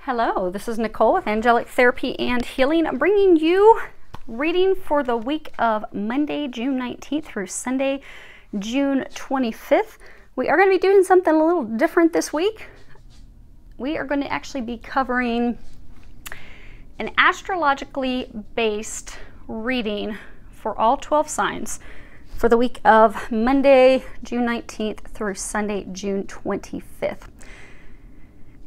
Hello, this is Nicole with Angelic Therapy and Healing. I'm bringing you reading for the week of Monday, June 19th through Sunday, June 25th. We are going to be doing something a little different this week. We are going to actually be covering an astrologically based reading for all 12 signs for the week of Monday, June 19th through Sunday, June 25th.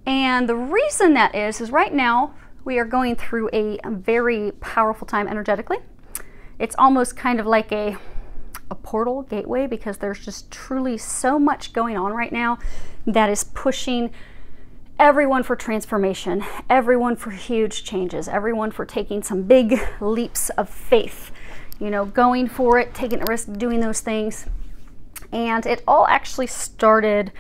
And the reason that is right now we are going through a very powerful time energetically. It's almost kind of like a portal gateway, because there's just truly so much going on right now that is pushing everyone for transformation, everyone for huge changes, everyone for taking some big leaps of faith, you know, going for it, taking a risk, doing those things. And it all actually started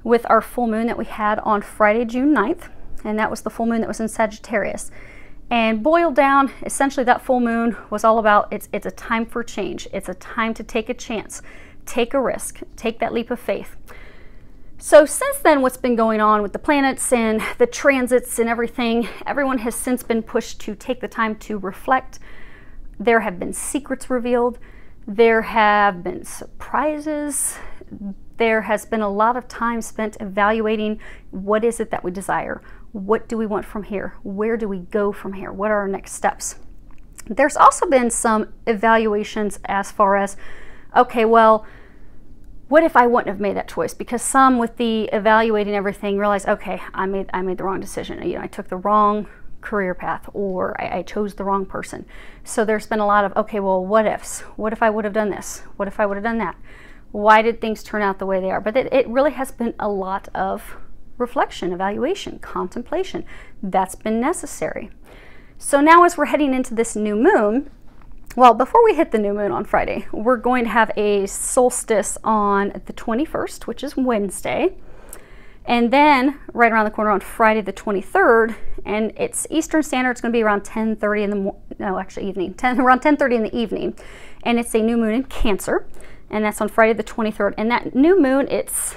with our full moon that we had on Friday, June 9th, and that was the full moon that was in Sagittarius. And boiled down, essentially that full moon was all about it's a time for change. It's a time to take a chance, take a risk, take that leap of faith. So since then, what's been going on with the planets and the transits and everything, everyone has since been pushed to take the time to reflect. There have been secrets revealed. There have been surprises. There has been a lot of time spent evaluating what is it that we desire? What do we want from here? Where do we go from here? What are our next steps? There's also been some evaluations as far as, okay, well, what if I wouldn't have made that choice? Because some, with the evaluating everything, realize, okay, I made the wrong decision. You know, I took the wrong career path, or I chose the wrong person. So there's been a lot of, okay, well, what ifs? What if I would have done this? What if I would have done that? Why did things turn out the way they are? But it really has been a lot of reflection, evaluation, contemplation. That's been necessary. So now as we're heading into this new moon, well, before we hit the new moon on Friday, we're going to have a solstice on the 21st, which is Wednesday. And then right around the corner on Friday the 23rd, and it's Eastern Standard, it's going to be around 10:30 in the around 10:30 in the evening. And it's a new moon in Cancer. And that's on Friday the 23rd. And that new moon, it's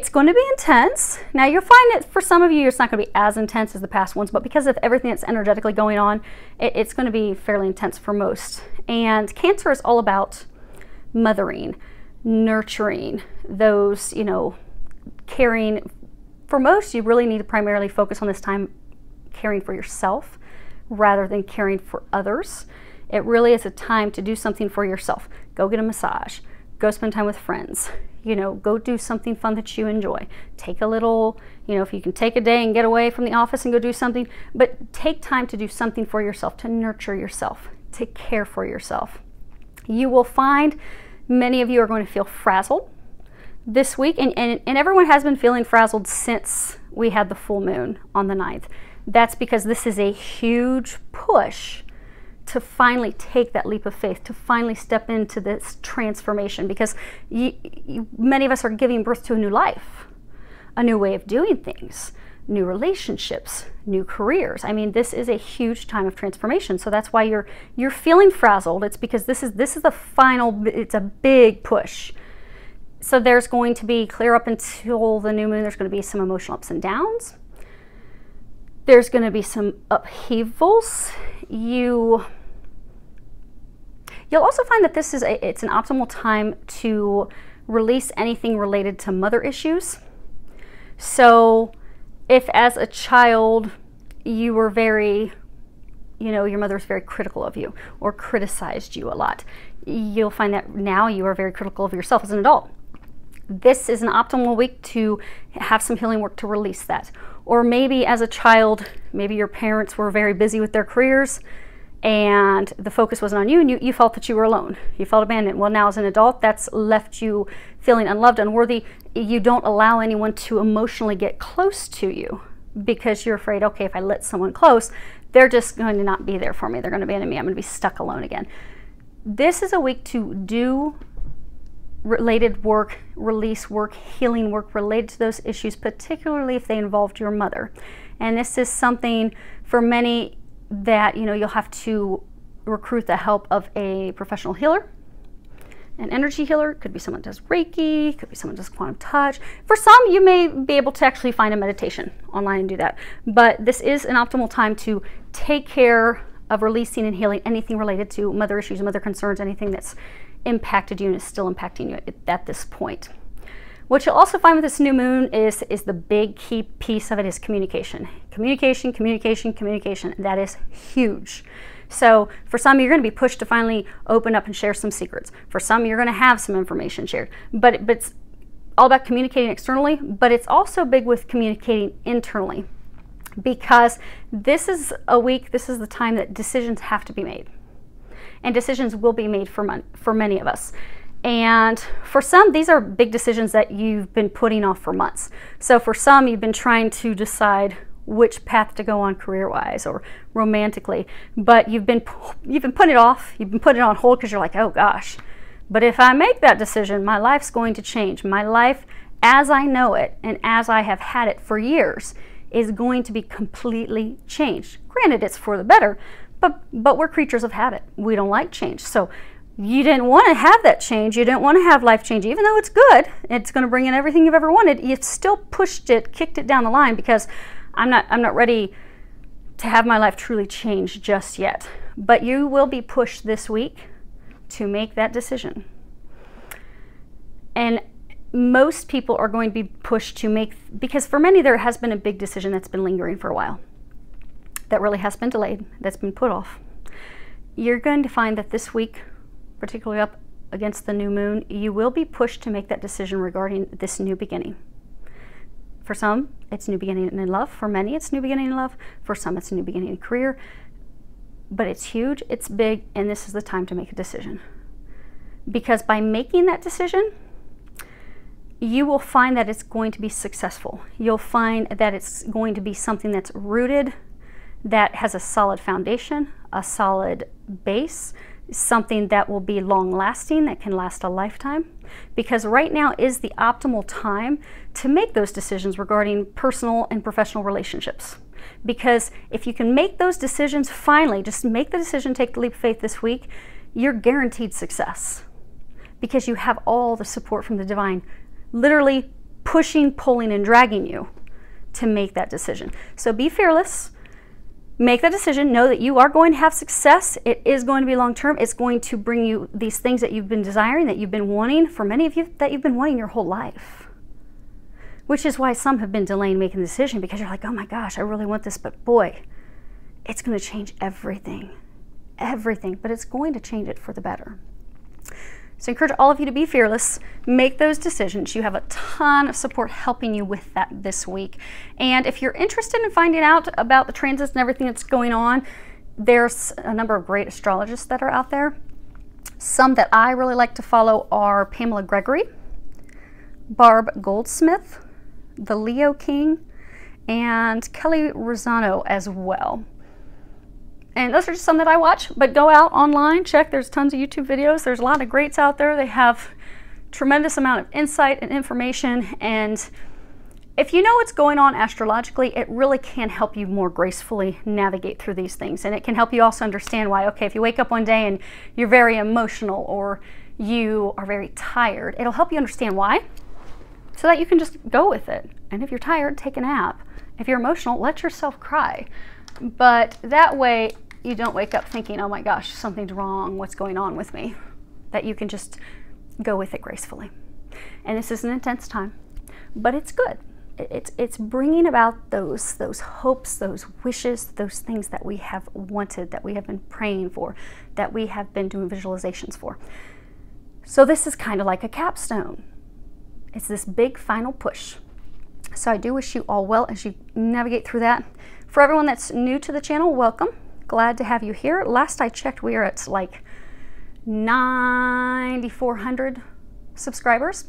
going to be intense. Now, you'll find that for some of you, it's not going to be as intense as the past ones, but because of everything that's energetically going on, it's going to be fairly intense for most. And Cancer is all about mothering, nurturing, those, you know, caring. For most, you really need to primarily focus on this time caring for yourself rather than caring for others. It really is a time to do something for yourself. Go get a massage. Go spend time with friends. You know, go do something fun that you enjoy. Take a little, you know, if you can take a day and get away from the office and go do something, but take time to do something for yourself, to nurture yourself, to care for yourself. You will find many of you are going to feel frazzled this week, and everyone has been feeling frazzled since we had the full moon on the 9th. That's because this is a huge push to finally take that leap of faith, to finally step into this transformation, because many of us are giving birth to a new life, a new way of doing things, new relationships, new careers. I mean, this is a huge time of transformation. So that's why you're feeling frazzled. It's because this is the final, it's a big push. So there's going to be, clear up until the new moon, there's going to be some emotional ups and downs. There's going to be some upheavals. You'll also find that this is it's an optimal time to release anything related to mother issues. So if as a child you were very, you know, your mother was very critical of you or criticized you a lot, you'll find that now you are very critical of yourself as an adult. This is an optimal week to have some healing work to release that. Or maybe as a child, maybe your parents were very busy with their careers and the focus wasn't on you, and you felt that you were alone. You felt abandoned. Well, now as an adult, that's left you feeling unloved, unworthy. You don't allow anyone to emotionally get close to you because you're afraid, okay, if I let someone close, they're just going to not be there for me. They're going to abandon me. I'm going to be stuck alone again. This is a week to do related work, release work, healing work related to those issues, particularly if they involved your mother. And this is something for many that, you know, you'll have to recruit the help of a professional healer An energy healer could be someone that does Reiki, could be someone that does quantum touch. For some, you may be able to actually find a meditation online and do that. But this is an optimal time to take care of releasing and healing anything related to mother issues, mother concerns, anything that's impacted you and is still impacting you at this point. What you'll also find with this new moon is the big key piece of it is communication. Communication, communication, communication. That is huge. So for some, you're going to be pushed to finally open up and share some secrets. For some, you're going to have some information shared. But it's all about communicating externally, but it's also big with communicating internally, because this is a week, this is the time that decisions have to be made. And decisions will be made for many of us. And for some, these are big decisions that you've been putting off for months. So for some, you've been trying to decide which path to go on career-wise or romantically, but you've been putting it off, you've been putting it on hold because you're like, oh gosh, but if I make that decision, my life's going to change. My life as I know it and as I have had it for years is going to be completely changed. Granted, it's for the better, but we're creatures of habit. We don't like change. So you didn't want to have that change. You didn't want to have life change, even though it's good. It's going to bring in everything you've ever wanted. You've still pushed it, kicked it down the line because I'm not ready to have my life truly change just yet. But you will be pushed this week to make that decision. And most people are going to be pushed to make, because for many there has been a big decision that's been lingering for a while, that really has been delayed, that's been put off. You're going to find that this week, particularly up against the new moon, you will be pushed to make that decision regarding this new beginning. For some, it's new beginning in love. For many, it's new beginning in love. For some, it's a new beginning in career. But it's huge, it's big, and this is the time to make a decision. Because by making that decision, you will find that it's going to be successful. You'll find that it's going to be something that's rooted, that has a solid foundation, a solid base, something that will be long-lasting, that can last a lifetime. Because right now is the optimal time to make those decisions regarding personal and professional relationships. Because if you can make those decisions finally, just make the decision, take the leap of faith this week, you're guaranteed success. Because you have all the support from the divine, literally pushing, pulling, and dragging you to make that decision. So be fearless. Make that decision. Know that you are going to have success. It is going to be long-term. It's going to bring you these things that you've been desiring, that you've been wanting, for many of you, that you've been wanting your whole life. Which is why some have been delaying making the decision, because you're like, oh my gosh, I really want this, but boy, it's going to change everything. Everything. But it's going to change it for the better. So I encourage all of you to be fearless, make those decisions. You have a ton of support helping you with that this week. And if you're interested in finding out about the transits and everything that's going on, there's a number of great astrologists that are out there. Some that I really like to follow are Pamela Gregory, Barb Goldsmith, the Leo King, and Kelly Rosano as well. And those are just some that I watch, but go out online, check. There's tons of YouTube videos. There's a lot of greats out there. They have tremendous amount of insight and information. And if you know what's going on astrologically, it really can help you more gracefully navigate through these things. And it can help you also understand why, okay, if you wake up one day and you're very emotional or you are very tired, it'll help you understand why, so that you can just go with it. And if you're tired, take a nap. If you're emotional, let yourself cry. But that way you don't wake up thinking, oh my gosh, something's wrong, what's going on with me? That you can just go with it gracefully. And this is an intense time, but it's good. It's bringing about those hopes, those wishes, those things that we have wanted, that we have been praying for, that we have been doing visualizations for. So this is kind of like a capstone. It's this big final push. So I do wish you all well as you navigate through that. For everyone that's new to the channel, welcome. Glad to have you here. Last I checked, we are at like 9,400 subscribers.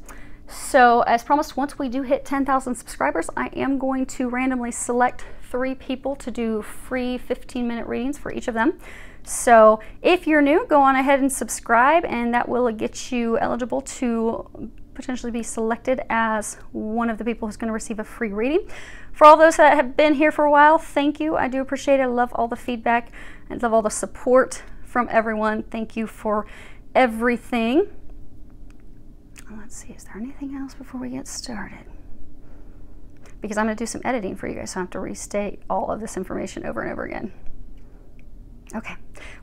So as promised, once we do hit 10,000 subscribers, I am going to randomly select 3 people to do free 15-minute readings for each of them. So if you're new, go on ahead and subscribe, and that will get you eligible to potentially be selected as one of the people who's going to receive a free reading. For all those that have been here for a while, thank you. I do appreciate it. I love all the feedback. I love all the support from everyone. Thank you for everything. Let's see, is there anything else before we get started? Because I'm going to do some editing for you guys, so I don't have to restate all of this information over and over again. Okay,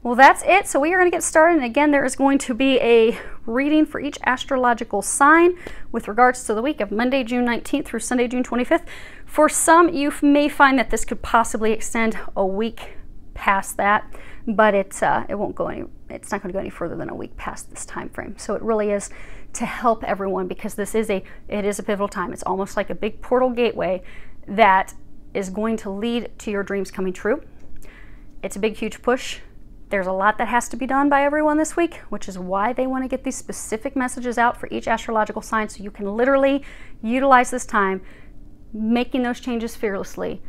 well that's it. So we are going to get started, and again there is going to be a reading for each astrological sign with regards to the week of Monday, June 19th through Sunday, June 25th. For some, you may find that this could possibly extend a week past that, but it's not going to go any further than a week past this time frame. So it really is to help everyone, because it is a pivotal time. It's almost like a big portal gateway that is going to lead to your dreams coming true. It's a big, huge push. There's a lot that has to be done by everyone this week, which is why they want to get these specific messages out for each astrological sign, so you can literally utilize this time, making those changes fearlessly,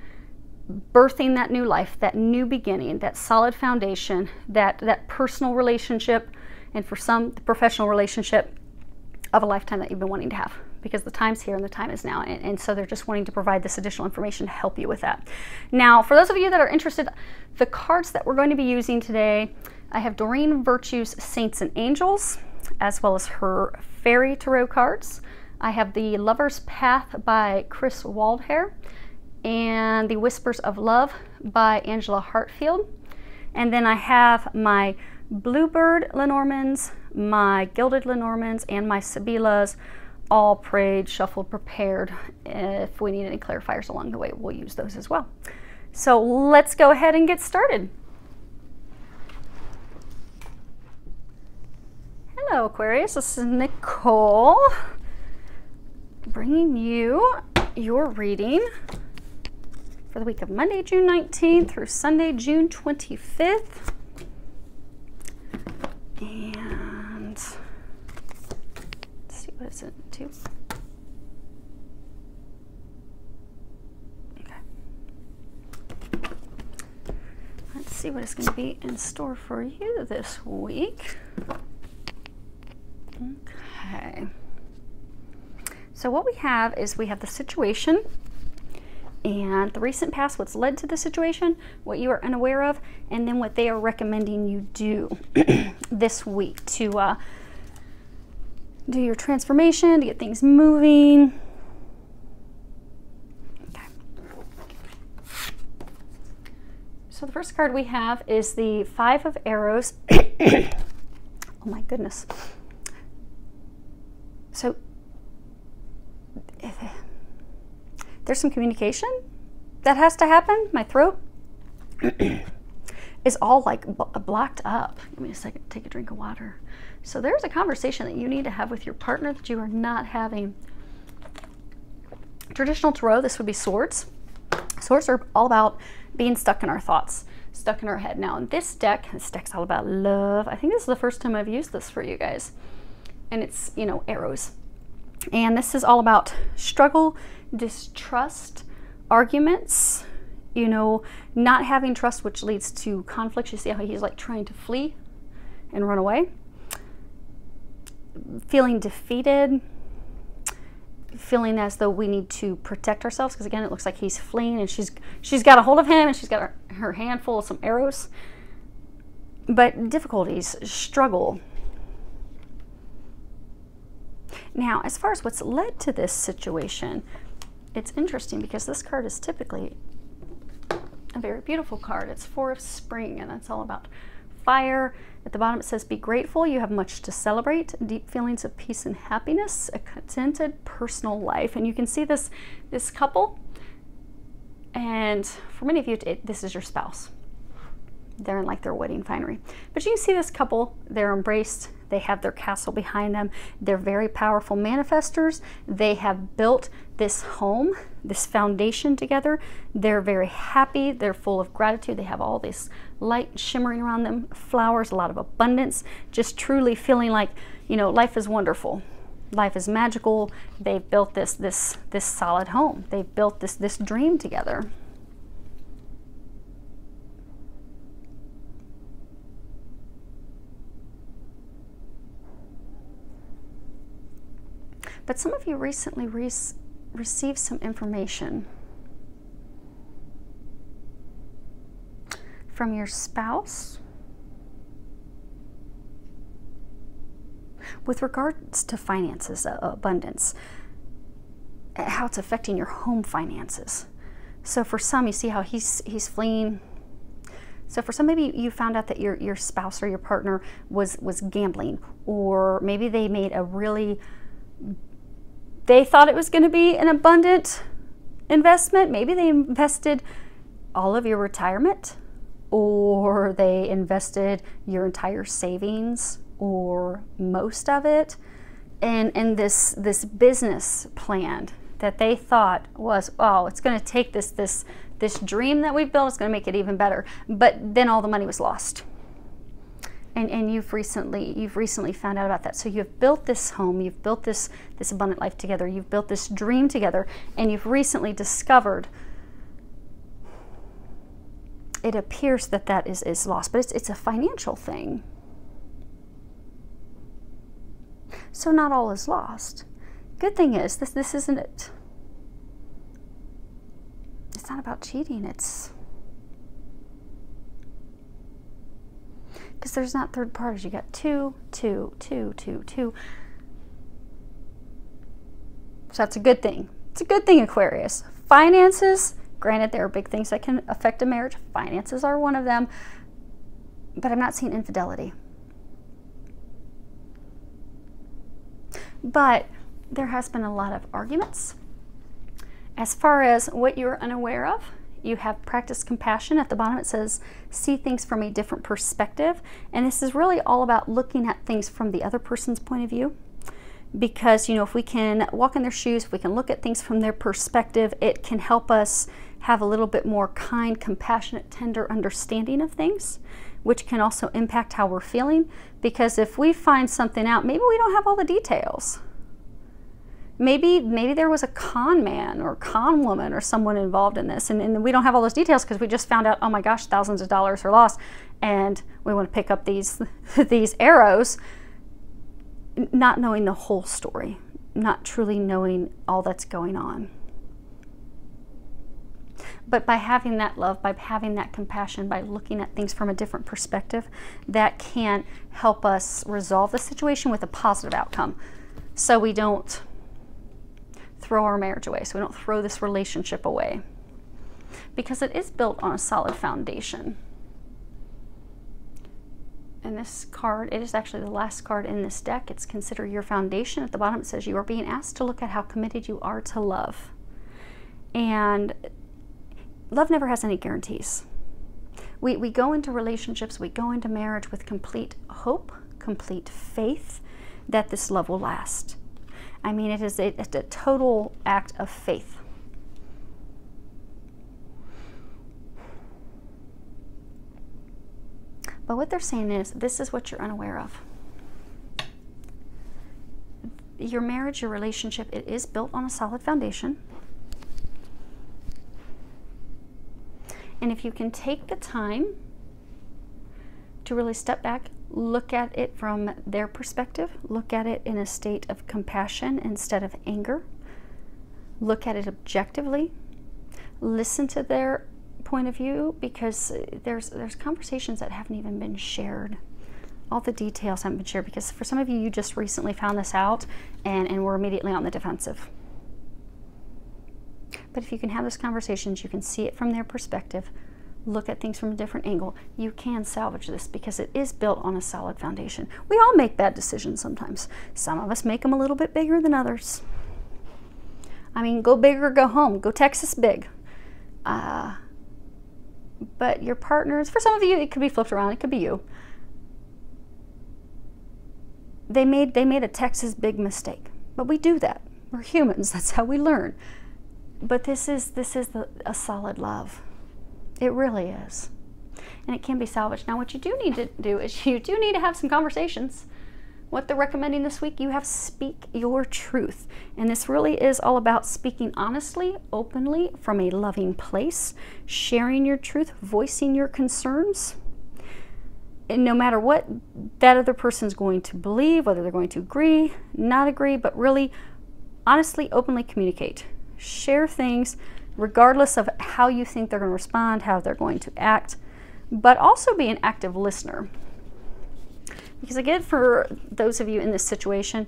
birthing that new life, that new beginning, that solid foundation, that personal relationship, and for some, the professional relationship of a lifetime that you've been wanting to have, because the time's here and the time is now. And so they're just wanting to provide this additional information to help you with that. Now, for those of you that are interested, the cards that we're going to be using today, I have Doreen Virtue's Saints and Angels, as well as her Fairy Tarot cards. I have the Lover's Path by Chris Waldhair, and the Whispers of Love by Angela Hartfield. And then I have my Bluebird Lenormands, my Gilded Lenormands, and my Sibylla's, all prayed, shuffled, prepared. If we need any clarifiers along the way, we'll use those as well. So let's go ahead and get started. Hello Aquarius, this is Nicole, bringing you your reading for the week of Monday, June 19th through Sunday, June 25th. And let's see what it's into. Okay. Let's see what is going to be in store for you this week. Okay. So what we have is we have the situation and the recent past, what's led to the situation, what you are unaware of, and then what they are recommending you do this week to do your transformation, to get things moving. Okay. So the first card we have is the Five of Arrows. Oh my goodness. So there's some communication that has to happen. My throat is all like blocked up. Give me a second to take a drink of water. So there's a conversation that you need to have with your partner that you are not having. Traditional tarot, this would be swords. Swords are all about being stuck in our thoughts, stuck in our head. Now in this deck's all about love. I think this is the first time I've used this for you guys. And it's, you know, arrows. And this is all about struggle, distrust, arguments, you know, not having trust, which leads to conflicts. You see how he's like trying to flee and run away. Feeling defeated, feeling as though we need to protect ourselves, because again, it looks like he's fleeing and she's got a hold of him and she's got her hand full of some arrows. But difficulties, struggle. Now, as far as what's led to this situation, it's interesting because this card is typically a very beautiful card. It's Four of Spring, and that's all about fire. At the bottom it says, be grateful, you have much to celebrate, deep feelings of peace and happiness, a contented personal life. And you can see this couple, and for many of you, this is your spouse. They're in like their wedding finery. But you can see this couple, they're embraced, they have their castle behind them, they're very powerful manifestors, they have built this home, this foundation together, they're very happy, they're full of gratitude, they have all this light shimmering around them, flowers, a lot of abundance, just truly feeling like, you know, life is wonderful, life is magical. They've built this solid home, they've built this dream together. But some of you recently received some information from your spouse. with regards to finances, abundance, how it's affecting your home finances. So for some, you see how he's fleeing. So for some, maybe you found out that your spouse or your partner was gambling, or maybe they made they thought it was going to be an abundant investment. Maybe they invested all of your retirement, or they invested your entire savings or most of it in this business plan that they thought was, oh, it's going to take this dream that we've built, it's going to make it even better. But then all the money was lost. And you've recently found out about that. So you've built this home, you've built this abundant life together, you've built this dream together, and you've recently discovered it appears that is lost, but it's a financial thing. So not all is lost. Good thing is this isn't it. It's not about cheating. It's because there's not third parties. You got two. So that's a good thing. It's a good thing, Aquarius. Finances, granted, there are big things that can affect a marriage. Finances are one of them. But I'm not seeing infidelity. But there has been a lot of arguments. As far as what you're unaware of, you have practiced compassion. At the bottom it says, see things from a different perspective. And this is really all about looking at things from the other person's point of view. Because, if we can walk in their shoes, if we can look at things from their perspective, it can help us have a little bit more kind, compassionate, tender understanding of things, which can also impact how we're feeling. Because if we find something out, maybe we don't have all the details. Maybe there was a con man or con woman or someone involved in this, and we don't have all those details because we just found out, oh my gosh, thousands of dollars are lost, and we want to pick up these arrows, not knowing the whole story, not truly knowing all that's going on. But by having that love, by having that compassion, by looking at things from a different perspective, that can help us resolve the situation with a positive outcome. So we don't throw our marriage away, so we don't throw this relationship away. Because it is built on a solid foundation. And this card, it is actually the last card in this deck. It's consider your foundation. At the bottom it says you are being asked to look at how committed you are to love. And love never has any guarantees. We go into relationships, we go into marriage with complete hope, complete faith that this love will last. I mean, it's a total act of faith. But what they're saying is, this is what you're unaware of. Your marriage, your relationship, it is built on a solid foundation. And if you can take the time to really step back, look at it from their perspective, look at it in a state of compassion instead of anger, look at it objectively, listen to their point of view, because there's conversations that haven't even been shared. All the details haven't been shared, because for some of you, you just recently found this out and were immediately on the defensive. But if you can have those conversations, you can see it from their perspective, look at things from a different angle, you can salvage this, because it is built on a solid foundation. We all make bad decisions sometimes. Some of us make them a little bit bigger than others. I mean, go big or go home. Go Texas big. But your partners, for some of you, it could be flipped around. It could be you. They made a Texas big mistake. But we do that. We're humans. That's how we learn. But this is a solid love. It really is. And it can be salvaged. Now, what you do need to do is you do need to have some conversations. What they're recommending this week, you have speak your truth. And this really is all about speaking honestly, openly, from a loving place, sharing your truth, voicing your concerns. And no matter what that other person's going to believe, whether they're going to agree, not agree, but really honestly, openly communicate. Share things regardless of how you think they're going to respond, how they're going to act, but also be an active listener. Because I get for those of you in this situation,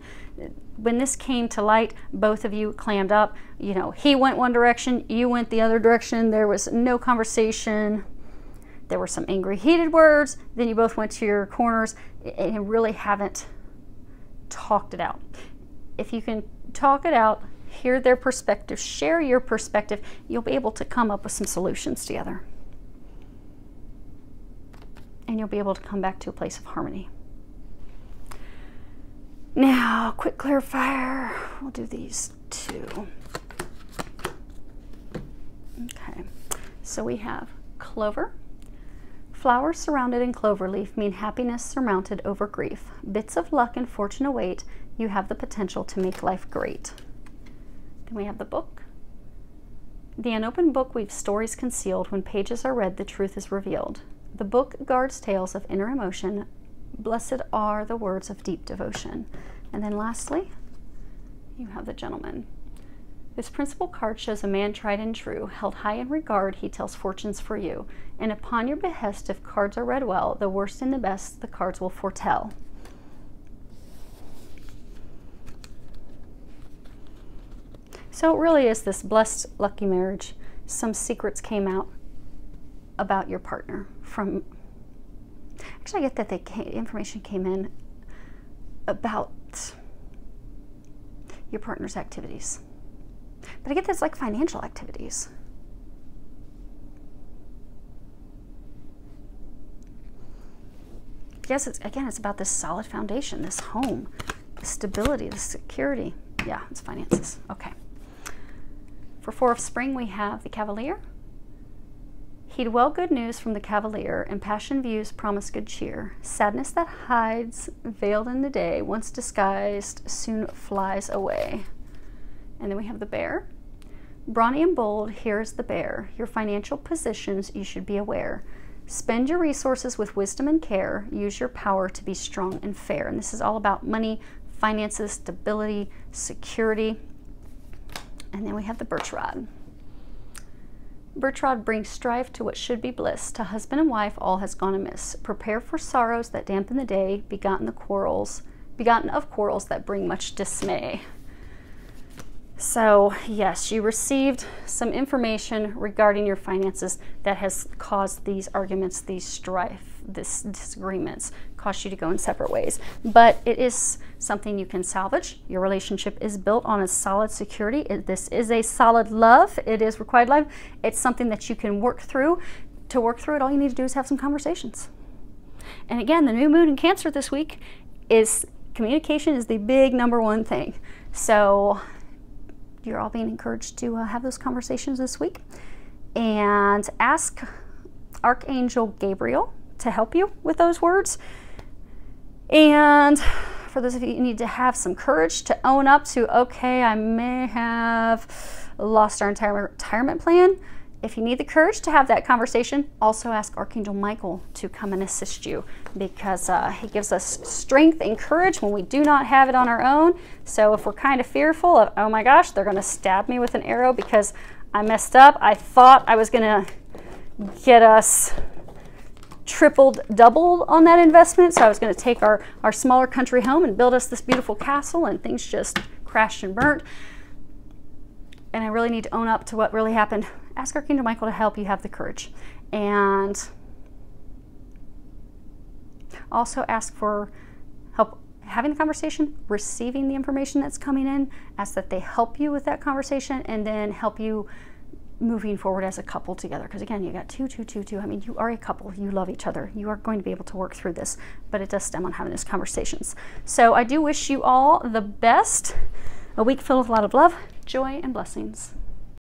when this came to light, both of you clammed up. You know, he went one direction, you went the other direction. There was no conversation. There were some angry, heated words. Then you both went to your corners and really haven't talked it out. If you can talk it out, hear their perspective, share your perspective, you'll be able to come up with some solutions together. And you'll be able to come back to a place of harmony. Now, quick clarifier. We'll do these two. Okay, so we have clover. Flowers surrounded in clover leaf mean happiness surmounted over grief. Bits of luck and fortune await. You have the potential to make life great. Then we have the book. The unopened book weaves stories concealed. When pages are read, the truth is revealed. The book guards tales of inner emotion. Blessed are the words of deep devotion. And then lastly, you have the gentleman. This principal card shows a man tried and true. Held high in regard, he tells fortunes for you. And upon your behest, if cards are read well, the worst and the best, the cards will foretell. So it really is this blessed, lucky marriage. Some secrets came out about your partner from... Actually, I get that information came in about your partner's activities. But I get that's like financial activities. Yes, it's about this solid foundation, this home, the stability, the security. Yeah, it's finances. Okay. For Four of Spring, we have the Cavalier. Heed well good news from the Cavalier, impassioned views promise good cheer. Sadness that hides, veiled in the day, once disguised, soon flies away. And then we have the Bear. Brawny and bold, here's the Bear. Your financial positions, you should be aware. Spend your resources with wisdom and care. Use your power to be strong and fair. And this is all about money, finances, stability, security. And then we have the Birch Rod. Birch Rod brings strife to what should be bliss. To husband and wife, all has gone amiss. Prepare for sorrows that dampen the day, begotten of quarrels that bring much dismay. So yes, you received some information regarding your finances that has caused these arguments, these strife, these disagreements, caused you to go in separate ways. But it is something you can salvage. Your relationship is built on a solid security. This is a solid love. It is required love. It's something that you can work through. To work through it, all you need to do is have some conversations. And again, the new moon in Cancer this week is communication is the big #1 thing. So you're all being encouraged to have those conversations this week, and ask Archangel Gabriel to help you with those words. And for those of you who need to have some courage to own up to, okay, I may have lost our entire retirement plan. If you need the courage to have that conversation, also ask Archangel Michael to come and assist you, because he gives us strength and courage when we do not have it on our own. So if we're kind of fearful of, oh my gosh, they're going to stab me with an arrow because I messed up. I thought I was going to get us tripled, doubled on that investment. So I was going to take our smaller country home and build us this beautiful castle, and things just crashed and burnt. And I really need to own up to what really happened. Ask Archangel Michael to help you have the courage. And also ask for help having the conversation, receiving the information that's coming in. Ask that they help you with that conversation, and then help you moving forward as a couple together. Because again, you got two. I mean, you are a couple. You love each other. You are going to be able to work through this, but it does stem on having these conversations. So I do wish you all the best. A week filled with a lot of love, joy, and blessings.